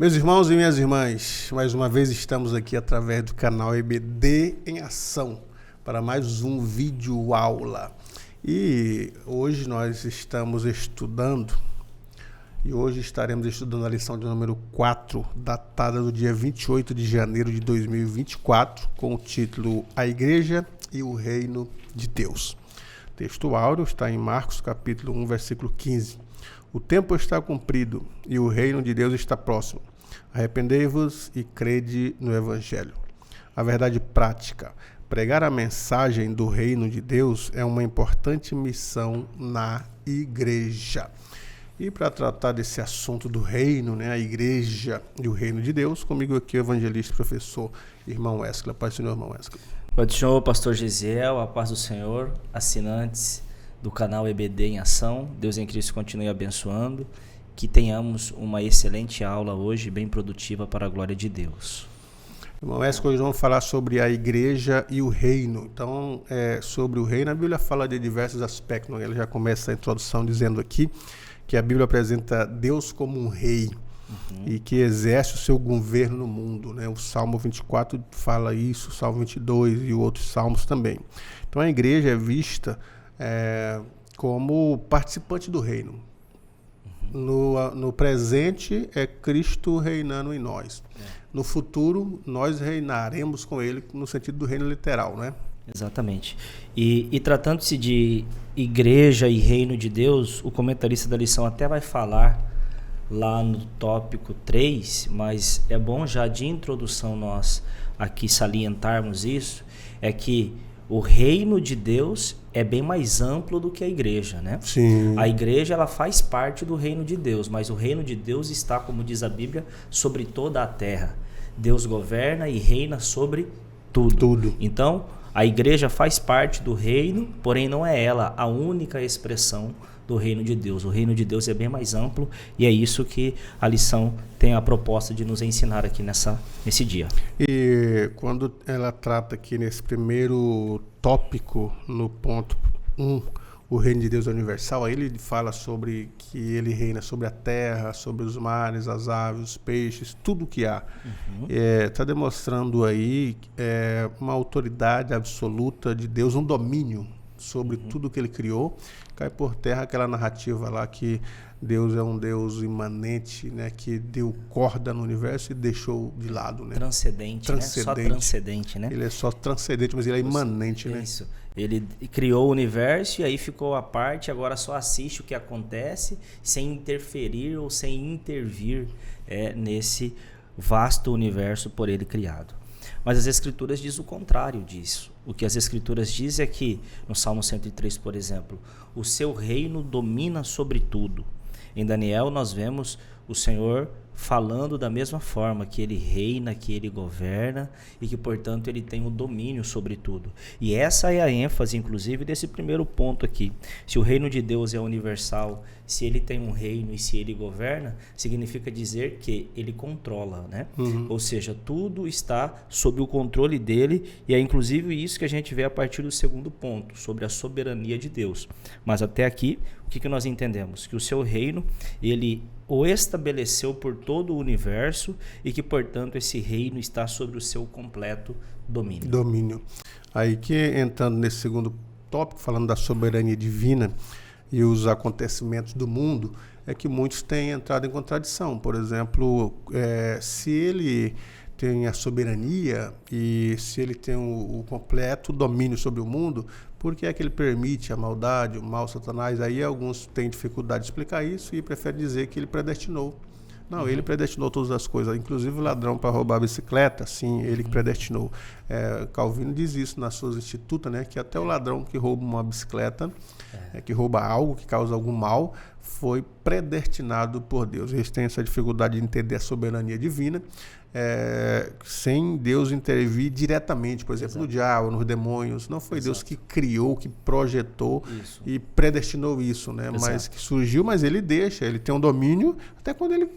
Meus irmãos e minhas irmãs, mais uma vez estamos aqui através do canal EBD em Ação para mais um vídeo aula. E hoje nós estamos estudando, e hoje estaremos estudando a lição de número 4, datada do dia 28 de janeiro de 2024, com o título A Igreja e o Reino de Deus. O texto áureo está em Marcos capítulo 1, versículo 15. O tempo está cumprido e o reino de Deus está próximo. Arrependei-vos e crede no Evangelho. A verdade prática. Pregar a mensagem do reino de Deus é uma importante missão na igreja. E para tratar desse assunto do reino, a igreja e o reino de Deus, comigo aqui o evangelista, professor, irmão Wesley. Paz do Senhor, irmão Wesley. Pai do Senhor, pastor Gisiel, a paz do Senhor, assinantes do canal EBD em Ação. Deus em Cristo continue abençoando. Que tenhamos uma excelente aula hoje, bem produtiva para a glória de Deus. Irmão Wesley, hoje vamos falar sobre a igreja e o reino. Então, sobre o reino, a Bíblia fala de diversos aspectos. Ela já começa a introdução dizendo aqui que a Bíblia apresenta Deus como um rei e que exerce o seu governo no mundo. O Salmo 24 fala isso, o Salmo 22 e outros salmos também. Então, a igreja é vista como participante do reino. No presente é Cristo reinando em nós. No futuro, nós reinaremos com Ele no sentido do reino literal, né? Exatamente. E tratando-se de igreja e reino de Deus, o comentarista da lição até vai falar lá no tópico 3, mas é bom já de introdução nós aqui salientarmos isso, é que o reino de Deus é bem mais amplo do que a igreja, né? Sim. A igreja, ela faz parte do reino de Deus, mas o reino de Deus está, como diz a Bíblia, sobre toda a terra. Deus governa e reina sobre tudo. Então, a igreja faz parte do reino, porém não é ela a única expressão do reino de Deus. O reino de Deus é bem mais amplo e é isso que a lição tem a proposta de nos ensinar aqui nesse dia. E quando ela trata aqui nesse primeiro tópico, no ponto 1, o reino de Deus é universal, aí ele fala sobre que ele reina sobre a terra, sobre os mares, as aves, os peixes, tudo que há. Está demonstrando aí uma autoridade absoluta de Deus, um domínio sobre tudo que ele criou. Cai por terra aquela narrativa lá que Deus é um Deus imanente, que deu corda no universo e deixou de lado. Transcendente, né? Só transcendente, né? Ele é só transcendente, mas ele é imanente, Isso. Ele criou o universo e aí ficou à parte, agora só assiste o que acontece sem interferir ou sem intervir nesse vasto universo por ele criado. Mas as Escrituras dizem o contrário disso. O que as Escrituras dizem é que, no Salmo 103, por exemplo, o seu reino domina sobre tudo. Em Daniel nós vemos o Senhor falando da mesma forma, que ele reina, que ele governa e que, portanto, ele tem o domínio sobre tudo. E essa é a ênfase, inclusive, desse primeiro ponto aqui. Se o reino de Deus é universal, se ele tem um reino e se ele governa, significa dizer que ele controla, né? Ou seja, tudo está sob o controle dele e é inclusive isso que a gente vê a partir do segundo ponto, sobre a soberania de Deus. Mas até aqui, o que nós entendemos? Que o seu reino, ele o estabeleceu por todo o universo e que, portanto, esse reino está sobre o seu completo domínio. Aí que, entrando nesse segundo tópico, falando da soberania divina e os acontecimentos do mundo, é que muitos têm entrado em contradição. Por exemplo, se ele tem a soberania e se ele tem o completo domínio sobre o mundo, por que é que ele permite a maldade, o mal, Satanás? Aí alguns têm dificuldade de explicar isso e preferem dizer que ele predestinou. Não, ele predestinou todas as coisas, inclusive o ladrão para roubar a bicicleta, sim, ele que predestinou. Calvino diz isso nas suas institutas, que até o ladrão que rouba uma bicicleta, que rouba algo, que causa algum mal, foi predestinado por Deus. Eles têm essa dificuldade de entender a soberania divina, sem Deus intervir diretamente, por exemplo, no diabo, nos demônios. Não foi Deus que criou, que projetou e predestinou isso, mas que surgiu, mas ele deixa, ele tem um domínio até quando ele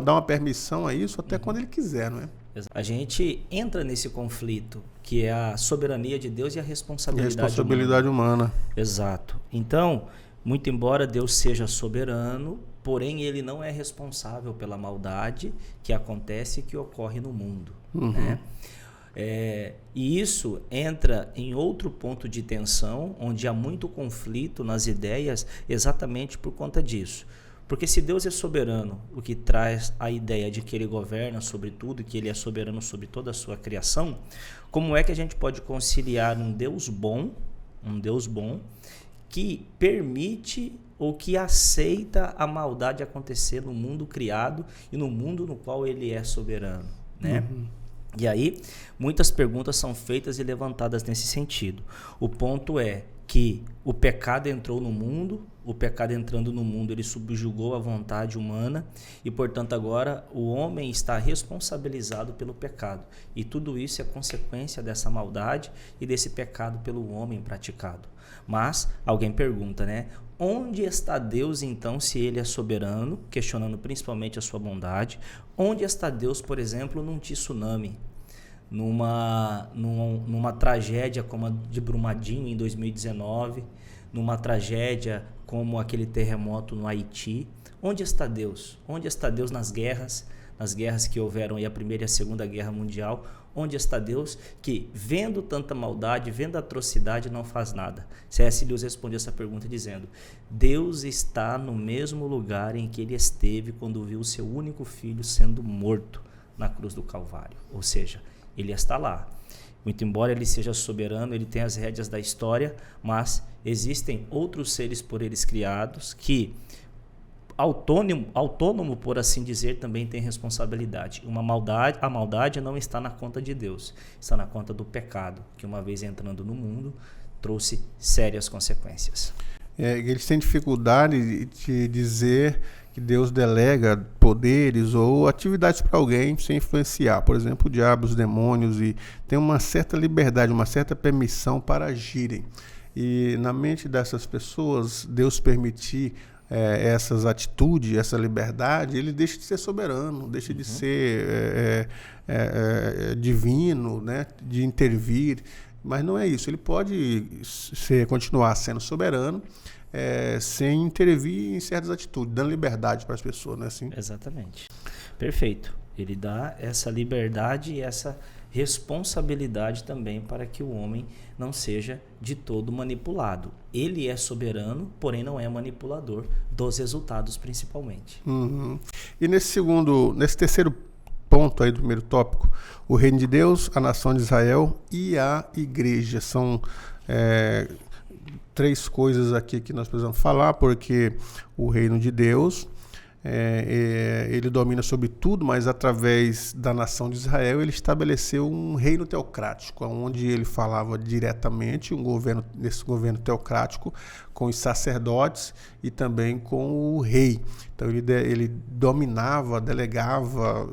dá uma permissão a isso, até quando ele quiser, não é? A gente entra nesse conflito, que é a soberania de Deus e a responsabilidade humana. Exato. Então, muito embora Deus seja soberano, porém ele não é responsável pela maldade que acontece e que ocorre no mundo, né? E isso entra em outro ponto de tensão, onde há muito conflito nas ideias, exatamente por conta disso. Porque se Deus é soberano, o que traz a ideia de que ele governa sobre tudo, que ele é soberano sobre toda a sua criação, como é que a gente pode conciliar um Deus bom que permite ou que aceita a maldade acontecer no mundo criado e no mundo no qual ele é soberano, né? E aí, muitas perguntas são feitas e levantadas nesse sentido. O ponto é que o pecado entrou no mundo, o pecado entrando no mundo, ele subjugou a vontade humana e, portanto, agora o homem está responsabilizado pelo pecado. E tudo isso é consequência dessa maldade e desse pecado pelo homem praticado. Mas alguém pergunta, né? Onde está Deus, então, se ele é soberano, questionando principalmente a sua bondade? Onde está Deus, por exemplo, num tsunami? Numa tragédia como a de Brumadinho em 2019, numa tragédia como aquele terremoto no Haiti. Onde está Deus? Onde está Deus nas guerras que houveram aí, a Primeira e a Segunda Guerra Mundial? Onde está Deus que, vendo tanta maldade, vendo atrocidade, não faz nada? C.S. Lewis respondeu essa pergunta dizendo: Deus está no mesmo lugar em que ele esteve quando viu o seu único filho sendo morto na cruz do Calvário. Ou seja, ele está lá. Muito embora ele seja soberano, ele tem as rédeas da história, mas existem outros seres por eles criados que, autônomo, por assim dizer, também tem responsabilidade. A maldade não está na conta de Deus, está na conta do pecado, que uma vez entrando no mundo, trouxe sérias consequências. Eles têm dificuldade de dizer que Deus delega poderes ou atividades para alguém sem influenciar. Por exemplo, o diabo, os demônios, e tem uma certa liberdade, uma certa permissão para agirem. E na mente dessas pessoas, Deus permitir essas atitudes, essa liberdade, ele deixa de ser soberano, deixa de ser divino, né, de intervir, mas não é isso. Ele pode continuar sendo soberano sem intervir em certas atitudes, dando liberdade para as pessoas, não é assim? Exatamente. Perfeito. Ele dá essa liberdade e essa responsabilidade também para que o homem não seja de todo manipulado. Ele é soberano, porém não é manipulador dos resultados, principalmente. E nesse terceiro ponto aí do primeiro tópico, o reino de Deus, a nação de Israel e a igreja. São três coisas aqui que nós precisamos falar, porque o reino de Deus, ele domina sobre tudo, mas através da nação de Israel ele estabeleceu um reino teocrático, onde ele falava diretamente nesse governo teocrático com os sacerdotes e também com o rei. Então ele dominava, delegava,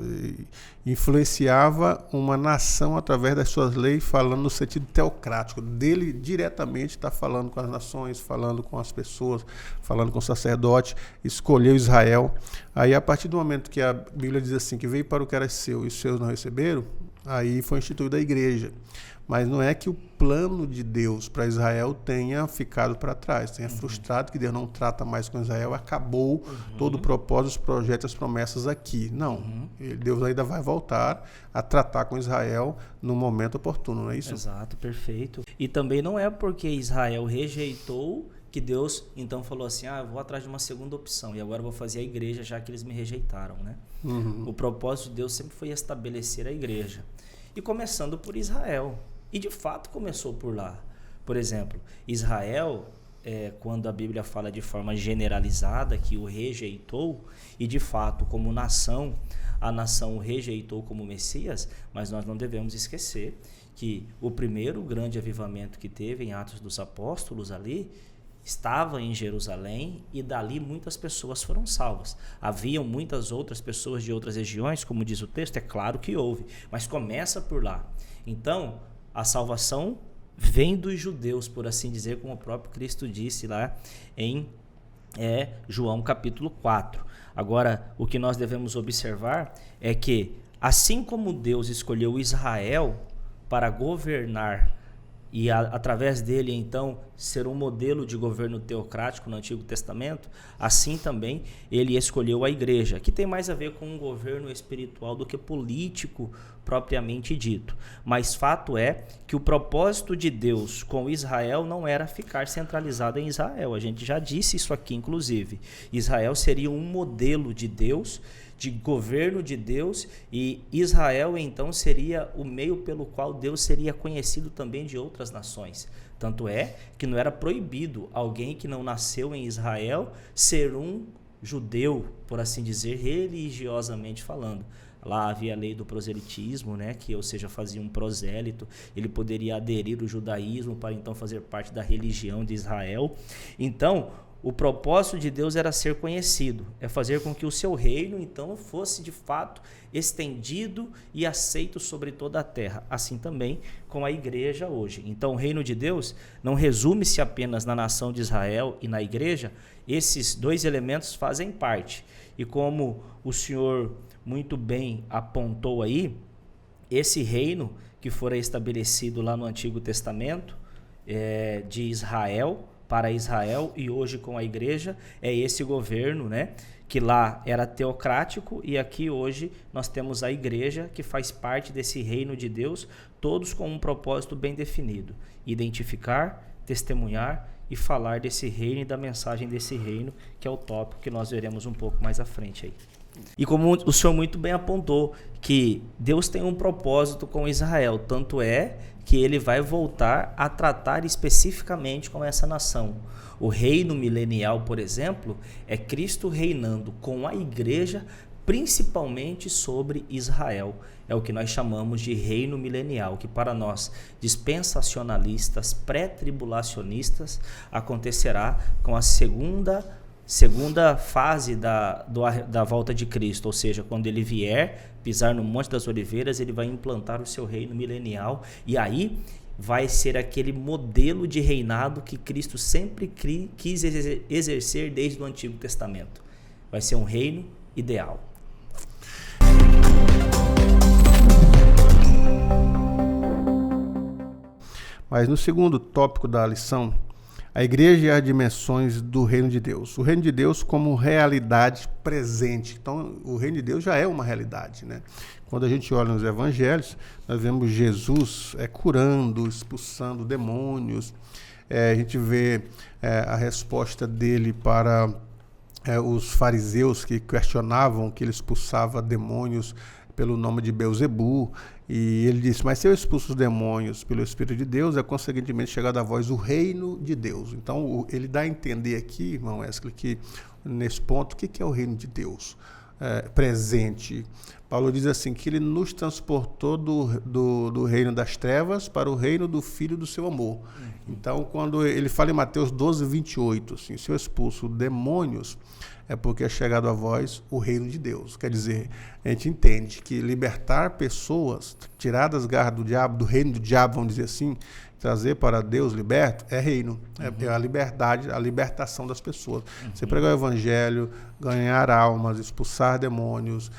influenciava uma nação através das suas leis, falando no sentido teocrático. Dele diretamente está falando com as nações, falando com as pessoas, falando com o sacerdote, escolheu Israel. Aí, a partir do momento que a Bíblia diz assim, que veio para o que era seu e os seus não receberam, aí foi instituída a igreja. Mas não é que o plano de Deus para Israel tenha ficado para trás, tenha frustrado, que Deus não trata mais com Israel, acabou todo o propósito, os projetos, as promessas aqui. Não, Deus ainda vai voltar a tratar com Israel no momento oportuno, não é isso? Exato, perfeito. E também não é porque Israel rejeitou que Deus então falou assim, eu vou atrás de uma segunda opção e agora eu vou fazer a igreja já que eles me rejeitaram, né? O propósito de Deus sempre foi estabelecer a igreja. E começando por Israel. E de fato começou por lá. Por exemplo, Israel, quando a Bíblia fala de forma generalizada que o rejeitou, e de fato como nação, a nação o rejeitou como Messias, mas nós não devemos esquecer que o primeiro grande avivamento que teve em Atos dos Apóstolos ali, estava em Jerusalém e dali muitas pessoas foram salvas. Haviam muitas outras pessoas de outras regiões, como diz o texto, é claro que houve, mas começa por lá. Então, a salvação vem dos judeus, por assim dizer, como o próprio Cristo disse lá em João capítulo 4. Agora, o que nós devemos observar é que, assim como Deus escolheu Israel para governar e através dele, então, ser um modelo de governo teocrático no Antigo Testamento, assim também ele escolheu a igreja, que tem mais a ver com um governo espiritual do que político propriamente dito. Mas fato é que o propósito de Deus com Israel não era ficar centralizado em Israel. A gente já disse isso aqui, inclusive. Israel seria um modelo de Deus, de governo de Deus, e Israel então seria o meio pelo qual Deus seria conhecido também de outras nações. Tanto é que não era proibido alguém que não nasceu em Israel ser um judeu, por assim dizer, religiosamente falando. Lá havia a lei do proselitismo, né, que, ou seja, fazia um prosélito, ele poderia aderir ao judaísmo para então fazer parte da religião de Israel. Então, o propósito de Deus era ser conhecido, é fazer com que o seu reino, então, fosse de fato estendido e aceito sobre toda a terra. Assim também com a igreja hoje. Então, o reino de Deus não resume-se apenas na nação de Israel e na igreja. Esses dois elementos fazem parte. E como o Senhor muito bem apontou aí, esse reino que fora estabelecido lá no Antigo Testamento, de Israel, para Israel, e hoje com a igreja, é esse governo, né, que lá era teocrático, e aqui hoje nós temos a igreja que faz parte desse reino de Deus, todos com um propósito bem definido: identificar, testemunhar e falar desse reino e da mensagem desse reino, que é o tópico que nós veremos um pouco mais à frente aí. E como o senhor muito bem apontou, que Deus tem um propósito com Israel, tanto é que ele vai voltar a tratar especificamente com essa nação. O reino milenial, por exemplo, é Cristo reinando com a igreja, principalmente sobre Israel. É o que nós chamamos de reino milenial, que para nós, dispensacionalistas, pré-tribulacionistas, acontecerá com a segunda fase da volta de Cristo, ou seja, quando ele vier pisar no Monte das Oliveiras, ele vai implantar o seu reino milenial, e aí vai ser aquele modelo de reinado que Cristo sempre quis exercer desde o Antigo Testamento. Vai ser um reino ideal. Mas no segundo tópico da lição, a igreja e as dimensões do reino de Deus. O reino de Deus como realidade presente. Então, o reino de Deus já é uma realidade, né? Quando a gente olha nos evangelhos, nós vemos Jesus curando, expulsando demônios. A gente vê a resposta dele para os fariseus que questionavam que ele expulsava demônios pelo nome de Beelzebu, e ele disse: mas se eu expulso os demônios pelo Espírito de Deus, é consequentemente chegado a vós o reino de Deus. Então ele dá a entender aqui, irmão Wesley, que nesse ponto, o que é o reino de Deus presente? Paulo diz assim, que ele nos transportou do reino das trevas para o reino do Filho do seu amor. Então, quando ele fala em Mateus 12, 28, assim, se eu expulso demônios, é porque é chegado a vós o reino de Deus. Quer dizer, a gente entende que libertar pessoas, tirar das garras do diabo, do reino do diabo, vamos dizer assim, trazer para Deus liberto, é reino. É a liberdade, a libertação das pessoas. Você pregar o evangelho, ganhar almas, expulsar demônios,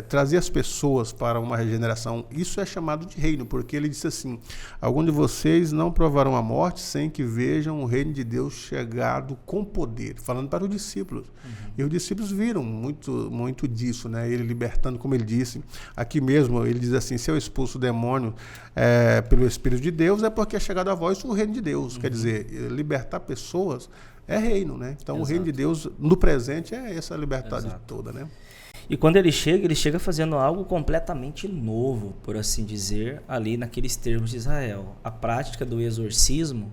trazer as pessoas para uma regeneração, isso é chamado de reino, porque ele disse assim: alguns de vocês não provarão a morte sem que vejam o reino de Deus chegado com poder, falando para os discípulos. E os discípulos viram muito disso, né? Ele libertando, como ele disse, aqui mesmo ele diz assim: se eu expulso o demônio pelo Espírito de Deus, é porque é chegado a vós o reino de Deus. Quer dizer, libertar pessoas é reino, né? Então, o reino de Deus no presente é essa liberdade toda, né? E quando ele chega fazendo algo completamente novo, por assim dizer, ali naqueles termos de Israel. A prática do exorcismo,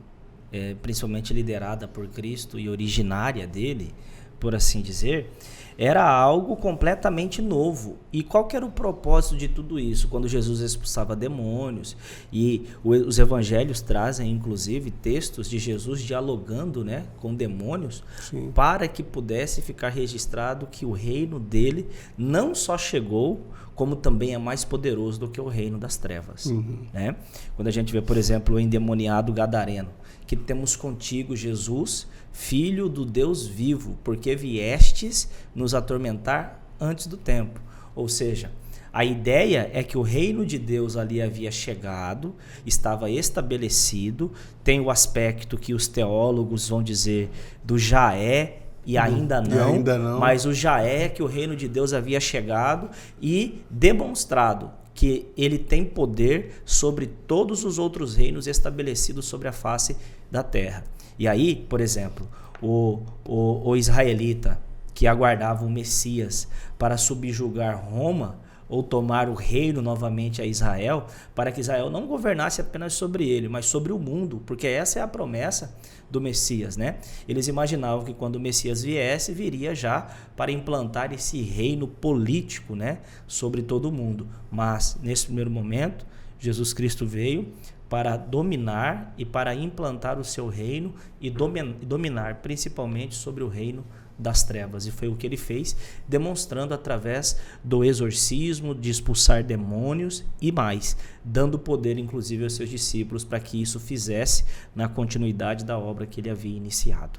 principalmente liderada por Cristo e originária dele, por assim dizer, era algo completamente novo. E qual que era o propósito de tudo isso? Quando Jesus expulsava demônios, e os evangelhos trazem inclusive textos de Jesus dialogando, né, com demônios, sim, para que pudesse ficar registrado que o reino dele não só chegou, como também é mais poderoso do que o reino das trevas. Né? Quando a gente vê, por exemplo, o endemoniado gadareno, que temos contigo, Jesus, Filho do Deus vivo, porque viestes nos atormentar antes do tempo. Ou seja, A ideia é que o reino de Deus ali havia chegado, estava estabelecido, tem o aspecto que os teólogos vão dizer do já é e ainda não, mas o já é que o reino de Deus havia chegado e demonstrado que ele tem poder sobre todos os outros reinos estabelecidos sobre a face da terra. E aí, por exemplo, o israelita que aguardava o Messias para subjugar Roma ou tomar o reino novamente a Israel, para que Israel não governasse apenas sobre ele, mas sobre o mundo, porque essa é a promessa do Messias, né? Eles imaginavam que quando o Messias viesse, viria já para implantar esse reino político, né, sobre todo o mundo. Mas, nesse primeiro momento, Jesus Cristo veio para dominar e para implantar o seu reino e dominar principalmente sobre o reino das trevas, e foi o que ele fez, demonstrando através do exorcismo, de expulsar demônios e mais, dando poder inclusive aos seus discípulos para que isso fizesse na continuidade da obra que ele havia iniciado.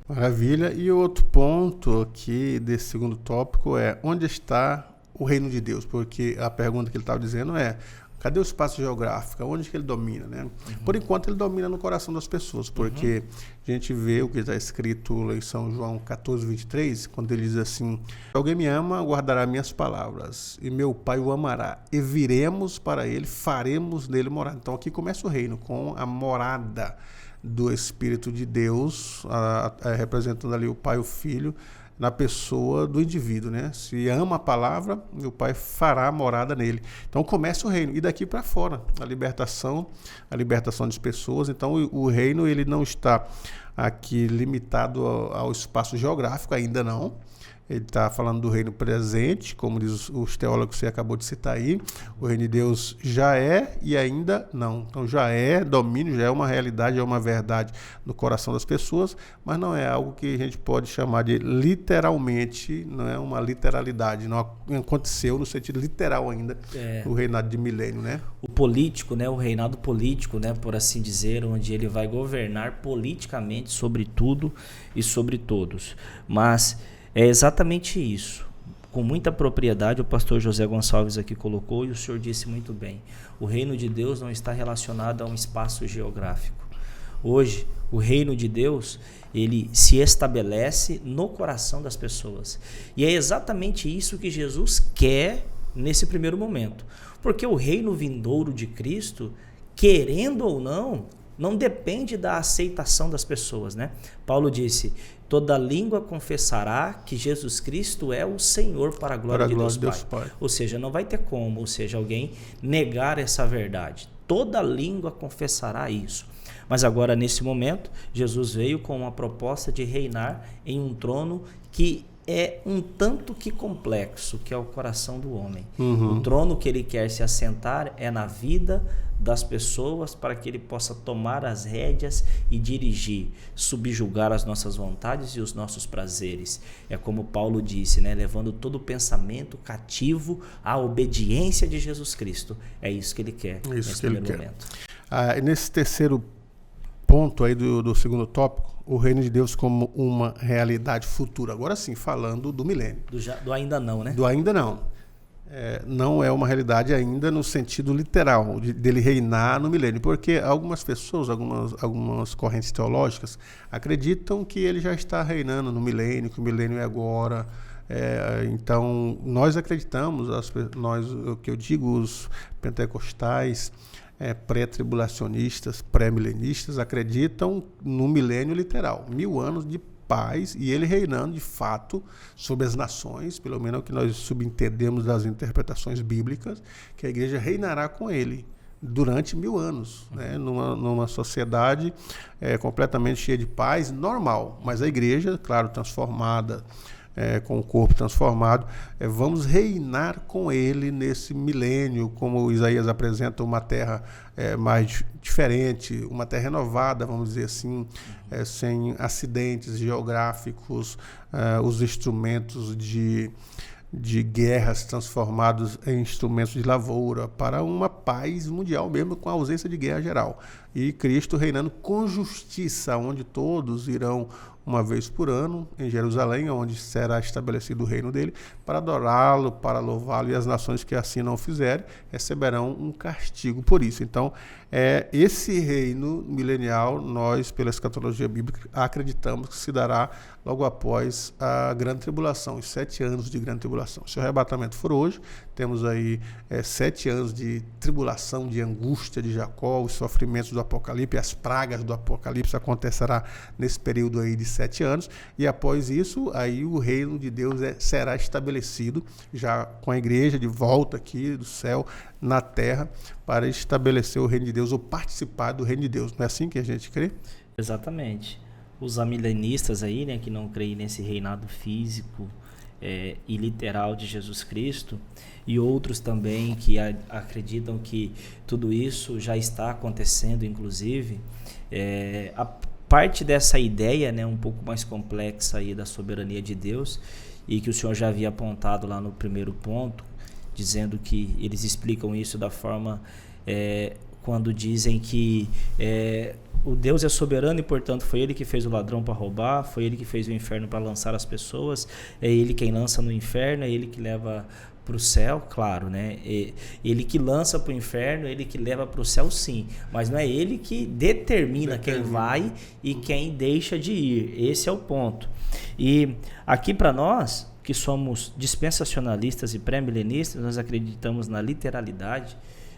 Maravilha. E outro ponto aqui desse segundo tópico é: onde está o reino de Deus? Porque a pergunta que ele estava dizendo é: cadê o espaço geográfico? Onde que ele domina, né? Por enquanto ele domina no coração das pessoas, porque a gente vê o que está escrito em São João 14:23, quando ele diz assim: alguém me ama, guardará minhas palavras, e meu Pai o amará, e viremos para ele, faremos nele morar. Então aqui começa o reino, com a morada do Espírito de Deus, representando ali o Pai e o Filho, na pessoa do indivíduo, né? Se ama a palavra, o Pai fará morada nele. Então começa o reino, e daqui para fora, a libertação das pessoas. Então o reino, ele não está aqui limitado ao espaço geográfico, ainda não. Ele está falando do reino presente, como diz os teólogos que você acabou de citar aí. O reino de Deus já é e ainda não. Então já é domínio, já é uma realidade, é uma verdade no coração das pessoas, mas não é algo que a gente pode chamar de literalmente, não é uma literalidade. Não aconteceu no sentido literal ainda, o reinado de milênio, né? O político, né? O reinado político, né? Por assim dizer, onde ele vai governar politicamente sobre tudo e sobre todos. Mas é exatamente isso. Com muita propriedade, o pastor José Gonçalves aqui colocou, e o senhor disse muito bem: o reino de Deus não está relacionado a um espaço geográfico. Hoje, o reino de Deus, ele se estabelece no coração das pessoas. E é exatamente isso que Jesus quer nesse primeiro momento. Porque o reino vindouro de Cristo, querendo ou não depende da aceitação das pessoas, né? Paulo disse: toda língua confessará que Jesus Cristo é o Senhor para a glória de Deus Pai. Ou seja, não vai ter como, alguém negar essa verdade. Toda língua confessará isso. Mas agora, nesse momento, Jesus veio com uma proposta de reinar em um trono que é um tanto que complexo, que é o coração do homem. O trono que ele quer se assentar é na vida das pessoas, para que ele possa tomar as rédeas e dirigir, subjugar as nossas vontades e os nossos prazeres. É como Paulo disse, né? Levando todo o pensamento cativo à obediência de Jesus Cristo. É isso que ele quer nesse primeiro momento. E nesse terceiro ponto aí do segundo tópico, o reino de Deus como uma realidade futura. Agora sim, falando do milênio. Do ainda não, né? Do ainda não. Não é uma realidade ainda no sentido literal, dele reinar no milênio, porque algumas pessoas, algumas correntes teológicas acreditam que ele já está reinando no milênio, que o milênio é agora. Então, nós acreditamos, o que eu digo, os pentecostais, pré-tribulacionistas, pré-milenistas, acreditam no milênio literal, 1000 anos de paz, e ele reinando de fato sobre as nações, pelo menos é o que nós subentendemos das interpretações bíblicas, que a igreja reinará com ele durante 1000 anos, né? Numa sociedade completamente cheia de paz, normal, mas a igreja, claro, transformada, com o corpo transformado, vamos reinar com ele nesse milênio, como Isaías apresenta, uma terra mais diferente, uma terra renovada, vamos dizer assim, sem acidentes geográficos, os instrumentos de guerras transformados em instrumentos de lavoura, para uma paz mundial mesmo, com a ausência de guerra geral. e Cristo reinando com justiça, onde todos irão uma vez por ano em Jerusalém, onde será estabelecido o reino dele, para adorá-lo, para louvá-lo, e as nações que assim não fizerem receberão um castigo por isso. Então, esse reino milenial, nós, pela escatologia bíblica, acreditamos que se dará logo após a grande tribulação, os 7 anos de grande tribulação. Se o arrebatamento for hoje, temos aí 7 anos de tribulação, de angústia de Jacó, os sofrimentos do Apocalipse, as pragas do Apocalipse acontecerá nesse período aí de 7 anos, e após isso, aí o reino de Deus será estabelecido, já com a igreja de volta aqui do céu, na terra, para estabelecer o reino de Deus, ou participar do reino de Deus. Não é assim que a gente crê? Exatamente. Os amilenistas aí, né, que não creem nesse reinado físico e literal de Jesus Cristo, e outros também que acreditam que tudo isso já está acontecendo, inclusive, a parte dessa ideia, né, um pouco mais complexa aí da soberania de Deus, e que o senhor já havia apontado lá no primeiro ponto, dizendo que eles explicam isso da forma quando dizem que o Deus é soberano e, portanto, foi ele que fez o ladrão para roubar, foi ele que fez o inferno para lançar as pessoas, é ele quem lança no inferno, é ele que leva para o céu, claro, né? Ele que lança para o inferno, ele que leva para o céu, sim, mas não é ele que determina quem vai e quem deixa de ir. Esse é o ponto. E aqui para nós, que somos dispensacionalistas e pré-milenistas, nós acreditamos na literalidade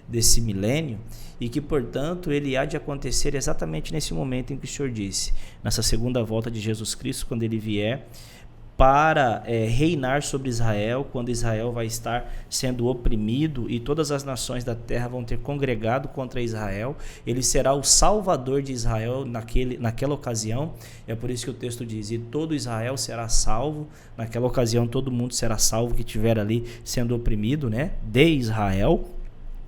desse milênio e que, portanto, ele há de acontecer exatamente nesse momento em que o Senhor disse, nessa segunda volta de Jesus Cristo, quando ele vier para reinar sobre Israel, quando Israel vai estar sendo oprimido e todas as nações da terra vão ter congregado contra Israel. Ele será o salvador de Israel naquela ocasião. É por isso que o texto diz, e todo Israel será salvo. Naquela ocasião todo mundo será salvo que estiver ali sendo oprimido, né, de Israel.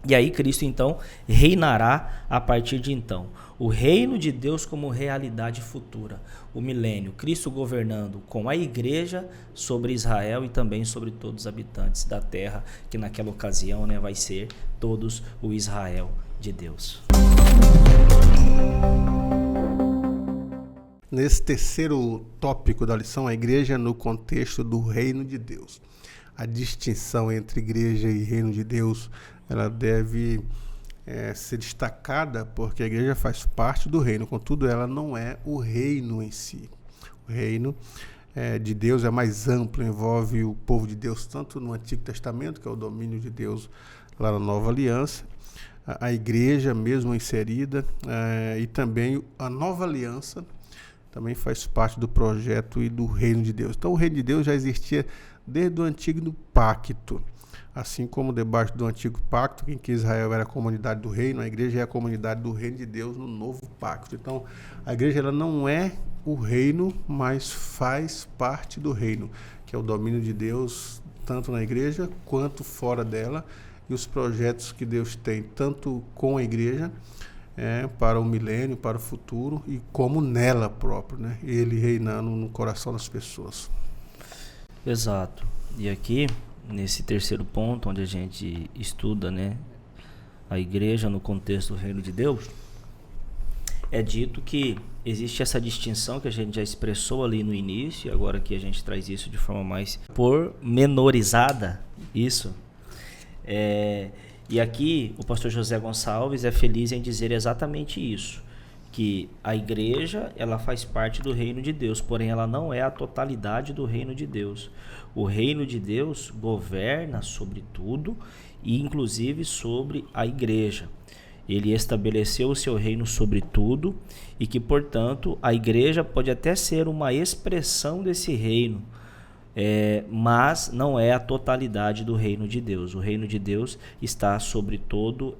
E aí Cristo então reinará a partir de então. O reino de Deus como realidade futura, o milênio, Cristo governando com a igreja sobre Israel e também sobre todos os habitantes da terra, que naquela ocasião, né, vai ser todos o Israel de Deus. Nesse terceiro tópico da lição, a igreja no contexto do reino de Deus. A distinção entre igreja e reino de Deus, ela deve ser destacada porque a igreja faz parte do reino, contudo ela não é o reino em si. O reino de Deus é mais amplo, envolve o povo de Deus tanto no Antigo Testamento, que é o domínio de Deus lá na Nova Aliança, a igreja mesmo inserida, e também a Nova Aliança também faz parte do projeto e do reino de Deus. Então o reino de Deus já existia desde o Antigo Pacto. Assim como debaixo do Antigo Pacto, em que Israel era a comunidade do reino, a igreja é a comunidade do reino de Deus no Novo Pacto. Então, a igreja ela não é o reino, mas faz parte do reino, que é o domínio de Deus, tanto na igreja quanto fora dela, e os projetos que Deus tem, tanto com a igreja, para o milênio, para o futuro, e como nela própria, né? Ele reinando no coração das pessoas. Exato. E aqui, nesse terceiro ponto, onde a gente estuda, né, a igreja no contexto do reino de Deus, é dito que existe essa distinção que a gente já expressou ali no início, e agora que a gente traz isso de forma mais pormenorizada, isso. E aqui o pastor José Gonçalves é feliz em dizer exatamente isso, que a igreja ela faz parte do reino de Deus, porém ela não é a totalidade do reino de Deus. O reino de Deus governa sobre tudo e inclusive sobre a igreja. Ele estabeleceu o seu reino sobre tudo e que, portanto, a igreja pode até ser uma expressão desse reino, mas não é a totalidade do reino de Deus. O reino de Deus está sobre todo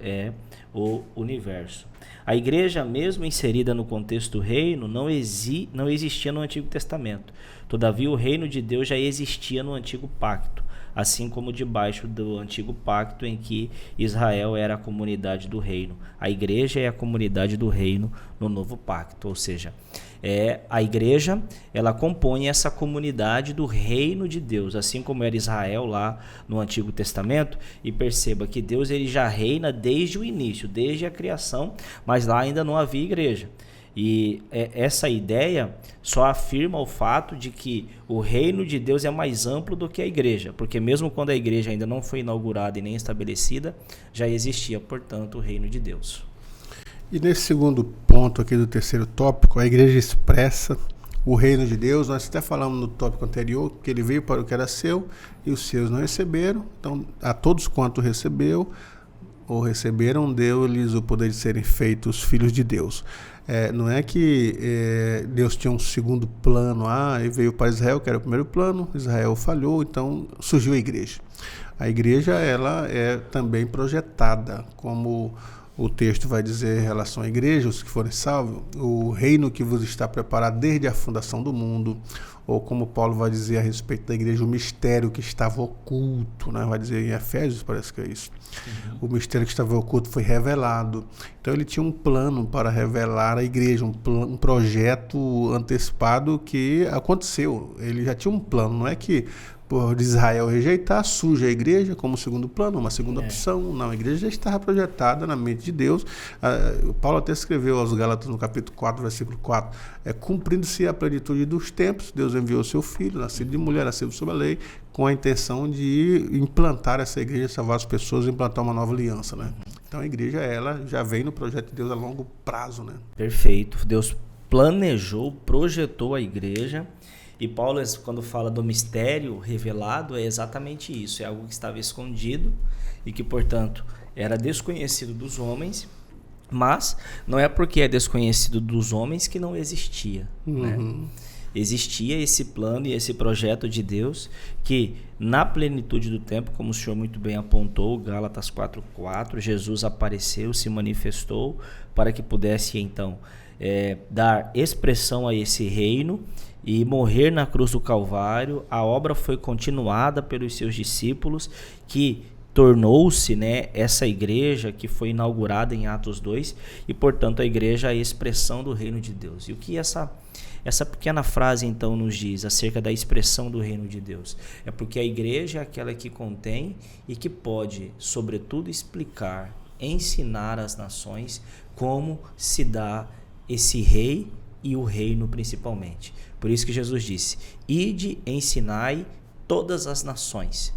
o universo. A igreja, mesmo inserida no contexto do reino, não existia no Antigo Testamento. Todavia, o reino de Deus já existia no Antigo Pacto. assim como debaixo do antigo pacto em que Israel era a comunidade do reino. A igreja é a comunidade do reino no novo pacto, ou seja, a igreja, ela compõe essa comunidade do reino de Deus, assim como era Israel lá no Antigo Testamento. E perceba que Deus ele já reina desde o início, desde a criação, mas lá ainda não havia igreja. E essa ideia só afirma o fato de que o reino de Deus é mais amplo do que a igreja, porque mesmo quando a igreja ainda não foi inaugurada e nem estabelecida, já existia, portanto, o reino de Deus. E nesse segundo ponto aqui do terceiro tópico, a igreja expressa o reino de Deus. Nós até falamos no tópico anterior que ele veio para o que era seu e os seus não receberam. Então, a todos quanto recebeu ou receberam, deu-lhes o poder de serem feitos filhos de Deus. Não é que Deus tinha um segundo plano, e veio para Israel, que era o primeiro plano, Israel falhou, então surgiu a igreja. A igreja, ela é também projetada, como o texto vai dizer em relação à igreja, os que forem salvos, o reino que vos está preparado desde a fundação do mundo, ou como Paulo vai dizer a respeito da igreja, o mistério que estava oculto, né? Vai dizer em Efésios, parece que é isso. O mistério que estava oculto foi revelado. Então ele tinha um plano para revelar a igreja, um projeto antecipado que aconteceu. Ele já tinha um plano, não é que por Israel rejeitar, surge a igreja como segundo plano, uma segunda opção. Não, a igreja já estava projetada na mente de Deus. Paulo até escreveu aos Gálatas no capítulo 4, versículo 4, cumprindo-se a plenitude dos tempos, Deus enviou seu filho, nascido de mulher, nascido sob a lei, com a intenção de implantar essa igreja, salvar as pessoas, implantar uma nova aliança, né? Então a igreja, ela já vem no projeto de Deus a longo prazo, né? Perfeito. Deus planejou, projetou a igreja. E Paulo, quando fala do mistério revelado, é exatamente isso. É algo que estava escondido e que, portanto, era desconhecido dos homens. Mas não é porque é desconhecido dos homens que não existia, né? Existia esse plano e esse projeto de Deus que, na plenitude do tempo, como o senhor muito bem apontou, Gálatas 4:4, Jesus apareceu, se manifestou para que pudesse, então, dar expressão a esse reino e morrer na cruz do Calvário. A obra foi continuada pelos seus discípulos, que tornou-se, né, essa igreja que foi inaugurada em Atos 2, e portanto a igreja é a expressão do reino de Deus. E o que essa pequena frase então nos diz acerca da expressão do reino de Deus? É porque a igreja é aquela que contém e que pode, sobretudo, explicar, ensinar às nações como se dá esse rei e o reino principalmente. Por isso que Jesus disse: ide, ensinai todas as nações,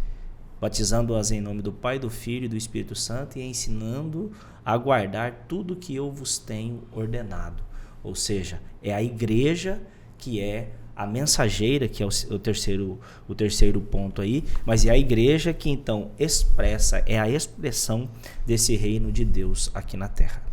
batizando-as em nome do Pai, do Filho e do Espírito Santo, e ensinando a guardar tudo que eu vos tenho ordenado. Ou seja, é a igreja que é a mensageira, que é o terceiro ponto aí, mas é a igreja que então expressa, é a expressão desse reino de Deus aqui na terra.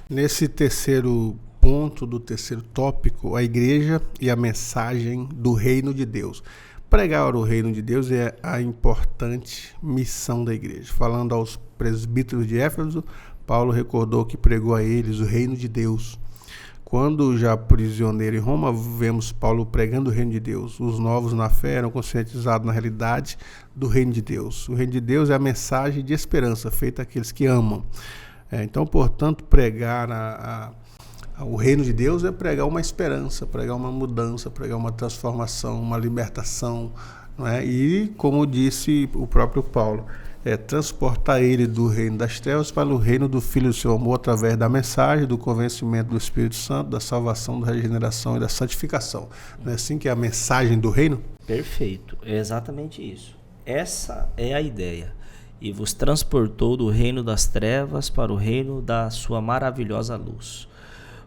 Nesse terceiro ponto do terceiro tópico, a igreja e a mensagem do reino de Deus. Pregar o reino de Deus é a importante missão da igreja. Falando aos presbíteros de Éfeso, Paulo recordou que pregou a eles o reino de Deus. Quando já prisioneiro em Roma, vemos Paulo pregando o reino de Deus. Os novos na fé eram conscientizados na realidade do reino de Deus. O reino de Deus é a mensagem de esperança feita àqueles que amam. Então, portanto, pregar o reino de Deus é pregar uma esperança, pregar uma mudança, pregar uma transformação, uma libertação, não é? E, como disse o próprio Paulo, transportar ele do reino das trevas para o reino do Filho do seu amor, através da mensagem, do convencimento do Espírito Santo, da salvação, da regeneração e da santificação. Não é assim que é a mensagem do reino? Perfeito, é exatamente isso. Essa é a ideia. E vos transportou do reino das trevas para o reino da sua maravilhosa luz.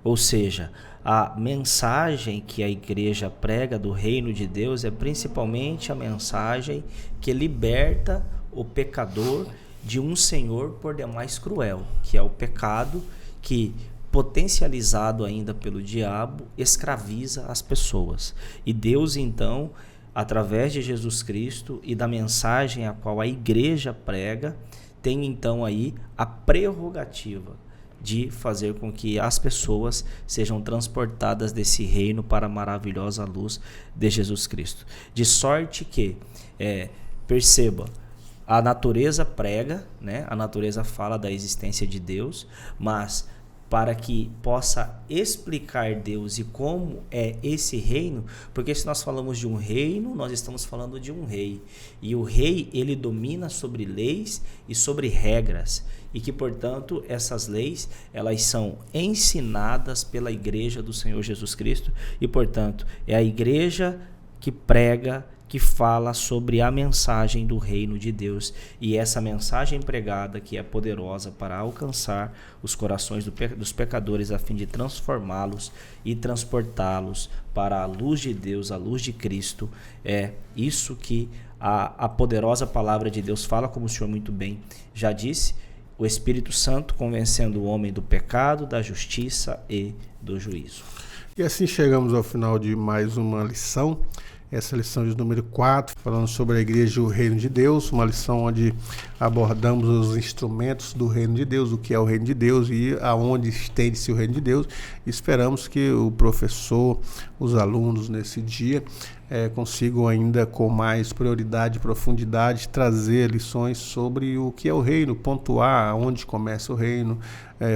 Ou seja, a mensagem que a igreja prega do reino de Deus é principalmente a mensagem que liberta o pecador de um senhor por demais cruel, que é o pecado que, potencializado ainda pelo diabo, escraviza as pessoas. E Deus, então, através de Jesus Cristo e da mensagem a qual a igreja prega, tem então aí a prerrogativa de fazer com que as pessoas sejam transportadas desse reino para a maravilhosa luz de Jesus Cristo. De sorte que, perceba, a natureza prega, né? A natureza fala da existência de Deus, mas para que possa explicar Deus e como é esse reino, porque se nós falamos de um reino, nós estamos falando de um rei. E o rei, ele domina sobre leis e sobre regras. E que, portanto, essas leis, elas são ensinadas pela igreja do Senhor Jesus Cristo. E, portanto, é a igreja que prega, que fala sobre a mensagem do reino de Deus, e essa mensagem pregada que é poderosa para alcançar os corações dos pecadores a fim de transformá-los e transportá-los para a luz de Deus, a luz de Cristo. É isso que a poderosa palavra de Deus fala, como o senhor muito bem já disse, o Espírito Santo convencendo o homem do pecado, da justiça e do juízo. E assim chegamos ao final de mais uma lição. Essa lição de número 4, falando sobre a igreja e o reino de Deus, uma lição onde abordamos os instrumentos do reino de Deus, o que é o reino de Deus e aonde estende-se o reino de Deus. Esperamos que o professor, os alunos nesse dia, consigam ainda com mais prioridade e profundidade trazer lições sobre o que é o reino, pontuar onde começa o reino,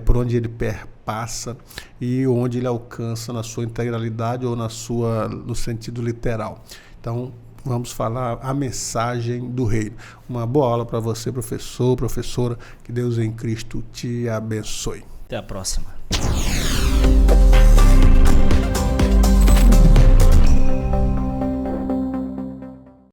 por onde ele perpassa e onde ele alcança na sua integralidade ou no sentido literal. Então, vamos falar a mensagem do reino. Uma boa aula para você, professor, professora. Que Deus em Cristo te abençoe. Até a próxima.